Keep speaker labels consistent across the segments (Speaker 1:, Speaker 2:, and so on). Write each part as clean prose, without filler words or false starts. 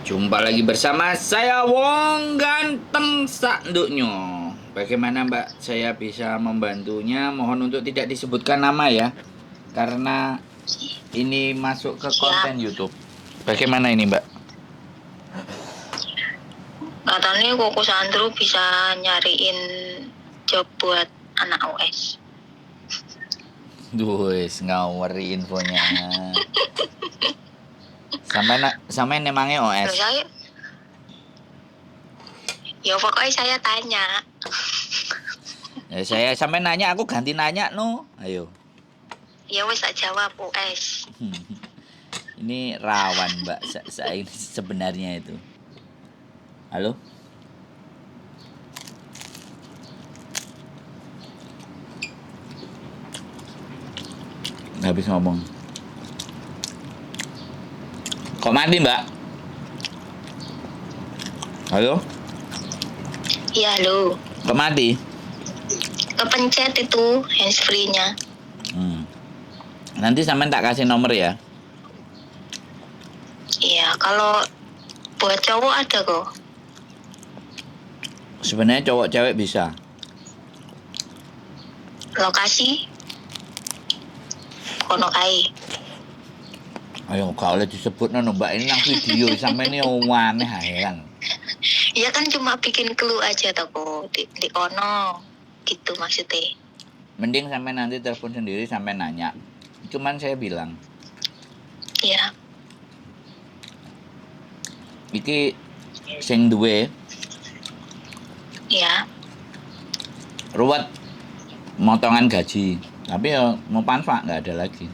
Speaker 1: Jumpa lagi bersama saya Wong Ganteng Saknduknyo. Bagaimana Mbak saya bisa membantunya? Mohon untuk tidak disebutkan nama ya, karena ini masuk ke
Speaker 2: Siap.
Speaker 1: konten YouTube. Bagaimana ini Mbak?
Speaker 2: Katanya Koko Sandro bisa nyariin job buat anak OS.
Speaker 1: Duh, ngawari infonya. Sampai nemangnya
Speaker 2: Loh,
Speaker 1: OS.
Speaker 2: ya pokoknya saya tanya.
Speaker 1: Ya, saya sampai nanya, aku ganti nanya no. Ayo.
Speaker 2: Ya wes tak jawab OS.
Speaker 1: Ini rawan Mbak. Saya ini sebenarnya itu. Halo? Nggak habis ngomong. Kok mati Mbak? Halo?
Speaker 2: Iya halo.
Speaker 1: Kok mati?
Speaker 2: Kepencet itu handsfree-nya.
Speaker 1: Nanti sampean tak kasih nomor ya.
Speaker 2: Iya kalau buat cowok ada kok.
Speaker 1: Sebenarnya cowok cewek bisa.
Speaker 2: Lokasi kono kae.
Speaker 1: Ayo gak oleh disebut nono Mbak, ini nang video sampai ini aneh heran.
Speaker 2: Iya kan cuma bikin clue aja toko di kono gitu maksudnya.
Speaker 1: Mending sampai nanti telepon sendiri sampai nanya. Cuman saya bilang,
Speaker 2: Iya.
Speaker 1: iki sing duwe
Speaker 2: Iya.
Speaker 1: ruwet motongan gaji, tapi ya mau panfa nggak ada lagi.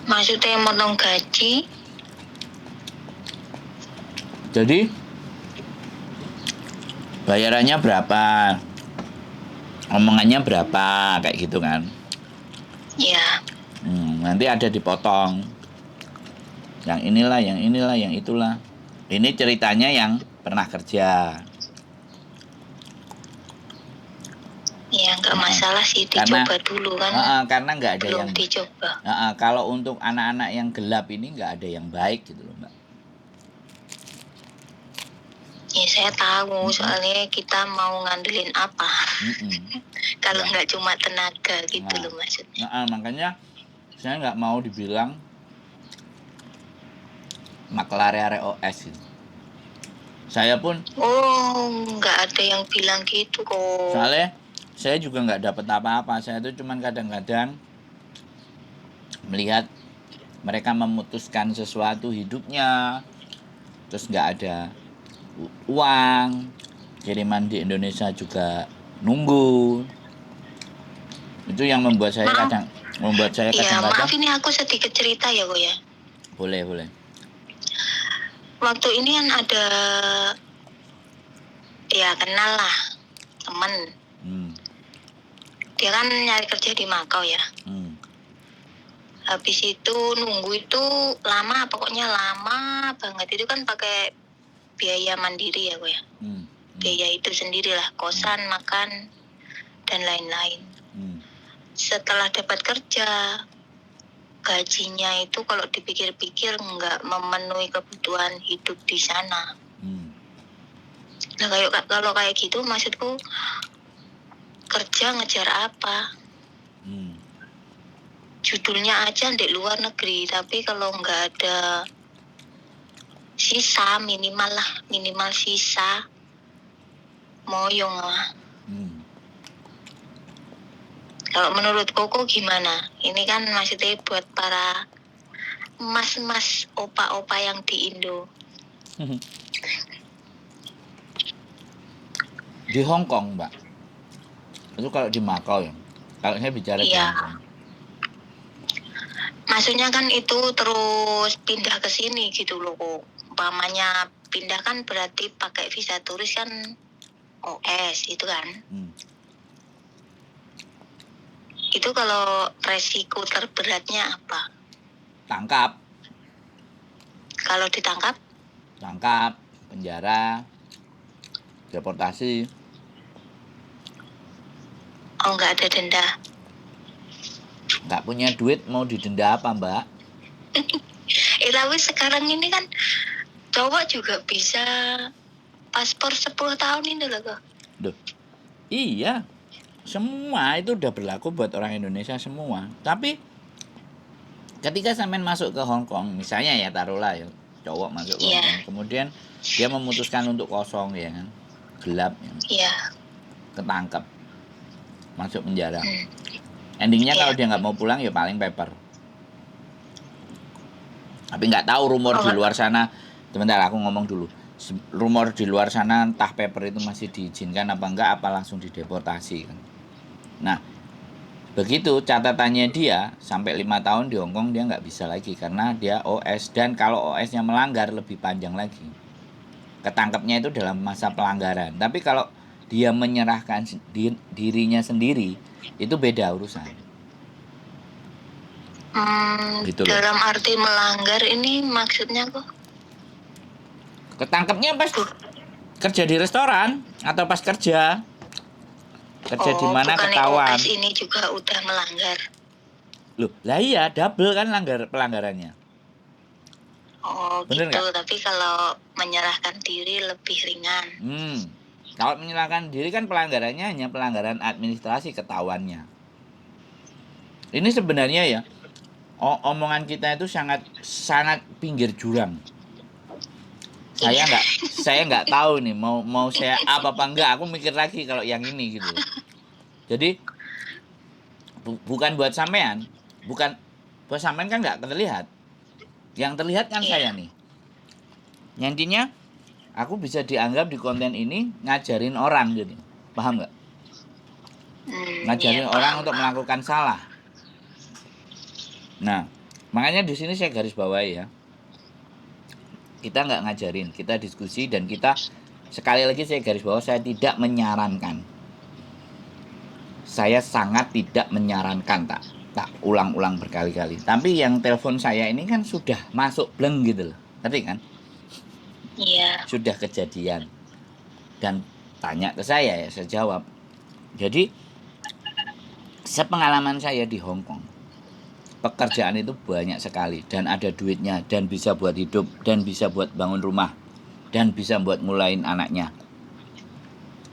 Speaker 2: Maksudnya motong gaji.
Speaker 1: Jadi bayarannya berapa, omongannya berapa, kayak gitu kan.
Speaker 2: Iya.
Speaker 1: Nanti ada dipotong. Yang inilah, yang itulah. Ini ceritanya yang pernah kerja.
Speaker 2: Ya nggak masalah sih dicoba dulu kan.
Speaker 1: Karena nggak ada
Speaker 2: belum
Speaker 1: yang
Speaker 2: dicoba.
Speaker 1: Kalau untuk anak-anak yang gelap ini nggak ada yang baik gitu loh Mbak.
Speaker 2: Ya saya tahu soalnya kita mau ngandelin apa. Kalau nggak cuma tenaga gitu loh maksudnya.
Speaker 1: Makanya saya nggak mau dibilang maklare OS gitu. Saya pun
Speaker 2: nggak ada yang bilang gitu kok.
Speaker 1: soalnya saya juga nggak dapat apa-apa. Saya tuh cuman kadang-kadang melihat mereka memutuskan sesuatu hidupnya, terus nggak ada uang, kiriman di Indonesia juga nunggu. Itu yang membuat saya kadang-kadang.
Speaker 2: Maaf ini aku sedikit cerita ya kok ya.
Speaker 1: Boleh.
Speaker 2: Waktu ini kan ada ya kenal lah temen. Dia kan nyari kerja di Makau ya. Habis itu nunggu itu lama, pokoknya lama banget. Itu kan pakai biaya mandiri ya gue ya. Biaya itu sendirilah, kosan, makan, dan lain-lain. Setelah dapat kerja, gajinya itu kalau dipikir-pikir nggak memenuhi kebutuhan hidup di sana. Nah kalau kayak gitu maksudku kerja ngejar apa? Judulnya aja di luar negeri, tapi kalau nggak ada sisa minimal sisa moyong lah. Kalau menurut Koko gimana? Ini kan maksudnya buat para mas-mas opa-opa yang di Indo.
Speaker 1: Di Hong Kong Mbak, itu kalau di Makau ya, kalau saya bicara di Hong Kong.
Speaker 2: Maksudnya kan itu terus pindah ke sini gitu loh kok. Umpamanya pindah kan berarti pakai visa turis kan OS itu kan. Itu kalau resiko terberatnya apa?
Speaker 1: Tangkap.
Speaker 2: Kalau ditangkap?
Speaker 1: Tangkap, penjara, deportasi.
Speaker 2: Oh nggak ada denda?
Speaker 1: Nggak punya duit mau didenda apa Mbak?
Speaker 2: Tapi sekarang ini kan cowok juga bisa paspor 10 tahun ini loh kok.
Speaker 1: Duh, iya, semua itu udah berlaku buat orang Indonesia semua. Tapi ketika sampean masuk ke Hong Kong, misalnya ya taruhlah ya, cowok masuk ke Hong Kong, kemudian dia memutuskan untuk kosong ya kan, gelap ya,
Speaker 2: Iya.
Speaker 1: ketangkep, masuk penjara. Endingnya kalau dia nggak mau pulang ya paling paper. Tapi nggak tahu rumor di luar sana. Sebentar aku ngomong dulu. Rumor di luar sana entah paper itu masih diizinkan apa enggak, apa langsung dideportasi kan. Nah, begitu catatannya dia sampai 5 tahun di Hong Kong dia nggak bisa lagi karena dia OS, dan kalau OS-nya melanggar lebih panjang lagi. Ketangkepnya itu dalam masa pelanggaran. Tapi kalau dia menyerahkan dirinya sendiri itu beda urusan. Gitu loh.
Speaker 2: Dalam arti melanggar ini maksudnya kok?
Speaker 1: Ketangkepnya pas kerja di restoran atau pas kerja di mana ketahuan.
Speaker 2: OS ini juga udah melanggar.
Speaker 1: Loh, lah iya, double kan pelanggarannya.
Speaker 2: Oh, bener gitu. Gak? Tapi kalau menyerahkan diri lebih ringan.
Speaker 1: Kalau menyerahkan diri kan pelanggarannya hanya pelanggaran administrasi ketahuannya. Ini sebenarnya ya, omongan kita itu sangat pinggir jurang. Saya nggak tahu nih mau saya apa enggak. Aku mikir lagi kalau yang ini gitu. Jadi bukan buat sampean, buat sampean kan nggak terlihat. Yang terlihat kan saya nih. Intinya aku bisa dianggap di konten ini ngajarin orang gitu. Paham nggak? Ngajarin orang untuk melakukan salah. Nah, makanya di sini saya garis bawahi ya. Kita nggak ngajarin, kita diskusi, dan kita sekali lagi saya garis bawah, saya tidak menyarankan. Saya sangat tidak menyarankan, tak ulang-ulang berkali-kali. Tapi yang telepon saya ini kan sudah masuk bleng gitu loh, ngerti kan?
Speaker 2: Iya.
Speaker 1: Sudah kejadian dan tanya ke saya ya saya jawab. Jadi sepengalaman saya di Hong Kong, pekerjaan itu banyak sekali dan ada duitnya dan bisa buat hidup dan bisa buat bangun rumah dan bisa buat mulain anaknya,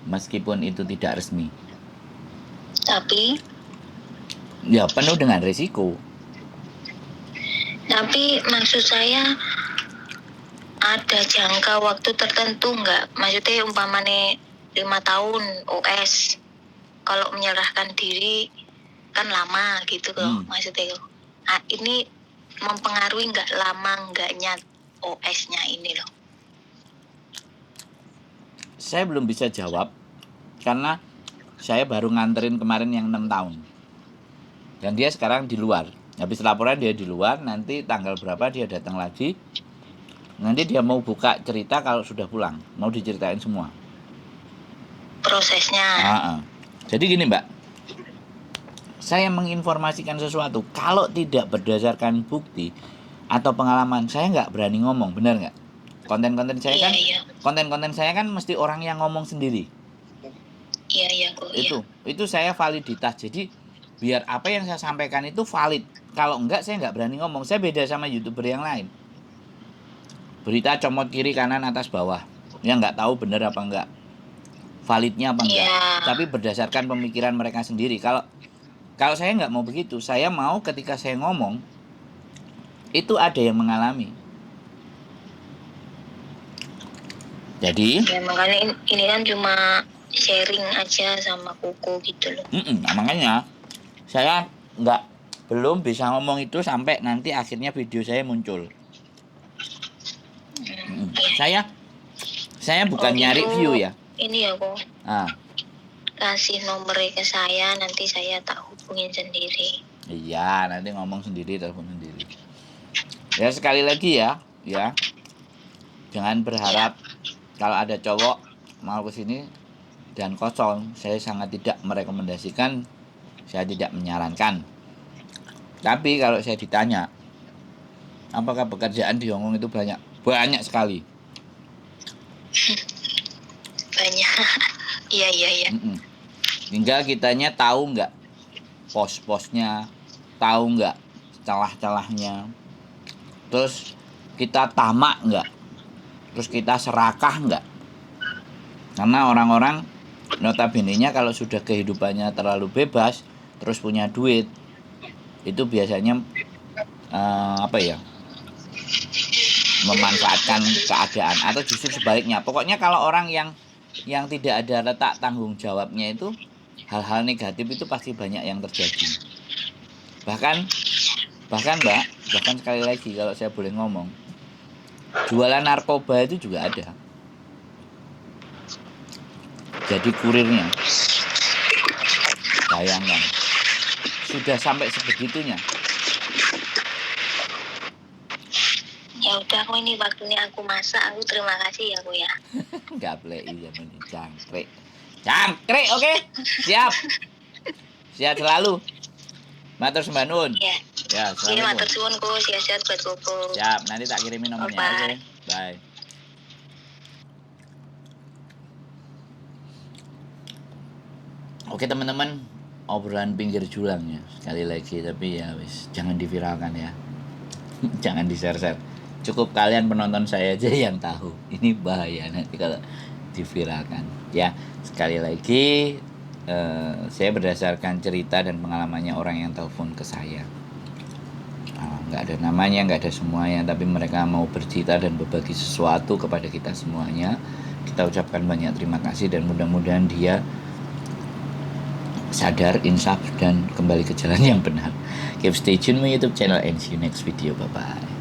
Speaker 1: meskipun itu tidak resmi.
Speaker 2: Tapi
Speaker 1: ya penuh dengan risiko.
Speaker 2: Tapi maksud saya ada jangka waktu tertentu nggak? Maksudnya umpamanya 5 tahun OS, kalau menyerahkan diri kan lama gitu loh, maksudnya loh. Nah, ini mempengaruhi nggak lama enggaknya OS-nya ini loh?
Speaker 1: Saya belum bisa jawab karena saya baru nganterin kemarin yang 6 tahun. Dan dia sekarang di luar. Habis laporan dia di luar, nanti tanggal berapa dia datang lagi. Nanti dia mau buka cerita kalau sudah pulang, mau diceritain semua
Speaker 2: prosesnya.
Speaker 1: Jadi gini Mbak, saya menginformasikan sesuatu kalau tidak berdasarkan bukti atau pengalaman, saya nggak berani ngomong, benar nggak? Konten-konten saya kan, konten-konten saya kan mesti orang yang ngomong sendiri.
Speaker 2: Iya.
Speaker 1: Itu saya validitas. Jadi biar apa yang saya sampaikan itu valid. Kalau enggak saya nggak berani ngomong. Saya beda sama YouTuber yang lain. Berita comot kiri kanan atas bawah, yang nggak tahu benar apa enggak, validnya apa enggak. Tapi berdasarkan pemikiran mereka sendiri. Kalau saya nggak mau begitu, saya mau ketika saya ngomong itu ada yang mengalami. Jadi
Speaker 2: ya, makanya ini kan cuma sharing aja sama Koko gitu loh.
Speaker 1: Makanya saya belum bisa ngomong itu sampai nanti akhirnya video saya muncul. Saya bukan nyari view ya.
Speaker 2: Ini ya kok. Kasih nomornya ke saya, nanti saya tak hubungin sendiri.
Speaker 1: Iya, nanti ngomong sendiri, telepon sendiri. Ya sekali lagi ya. Jangan berharap kalau ada cowok mau ke sini dan kosong. Saya sangat tidak merekomendasikan, saya tidak menyarankan. Tapi kalau saya ditanya, apakah pekerjaan di Hong Kong itu banyak? Banyak sekali.
Speaker 2: Banyak. Iya.
Speaker 1: Tinggal kitanya tahu nggak pos-posnya, tahu nggak celah-celahnya. Terus kita tamak nggak? Terus kita serakah nggak? Karena orang-orang notabene-nya kalau sudah kehidupannya terlalu bebas, terus punya duit, itu biasanya memanfaatkan keadaan, atau justru sebaliknya. Pokoknya kalau orang yang tidak ada letak tanggung jawabnya itu, hal-hal negatif itu pasti banyak yang terjadi. Bahkan Mbak, bahkan sekali lagi kalau saya boleh ngomong, jualan narkoba itu juga ada. Jadi kurirnya, bayangkan, sudah sampai sebegitunya.
Speaker 2: Ya udah, aku ini waktunya aku masak. Aku terima kasih ya, Bu ya.
Speaker 1: Nggak play zaman ini, cangkrik, oke? Siap selalu. Matur sembah nuwun.
Speaker 2: Ya.
Speaker 1: Ya,
Speaker 2: Ini
Speaker 1: assalamualaikum.
Speaker 2: matur suwun ku, sehat-sehat buat Koko.
Speaker 1: Siap, nanti tak kirimin nomornya. Oke, bye. Oke teman-teman, obrolan pinggir julang ya sekali lagi, tapi ya wis jangan diviralkan ya. Jangan di-share. Cukup kalian penonton saya aja yang tahu. Ini bahaya nanti kalau diviralkan. Ya, sekali lagi saya berdasarkan cerita dan pengalamannya orang yang telepon ke saya. Nggak ada namanya, nggak ada semuanya, tapi mereka mau bercerita dan berbagi sesuatu kepada kita semuanya. Kita ucapkan banyak terima kasih dan mudah-mudahan dia sadar, insaf, dan kembali ke jalan yang benar. Keep stay tune my YouTube channel and see you next video. Bye bye.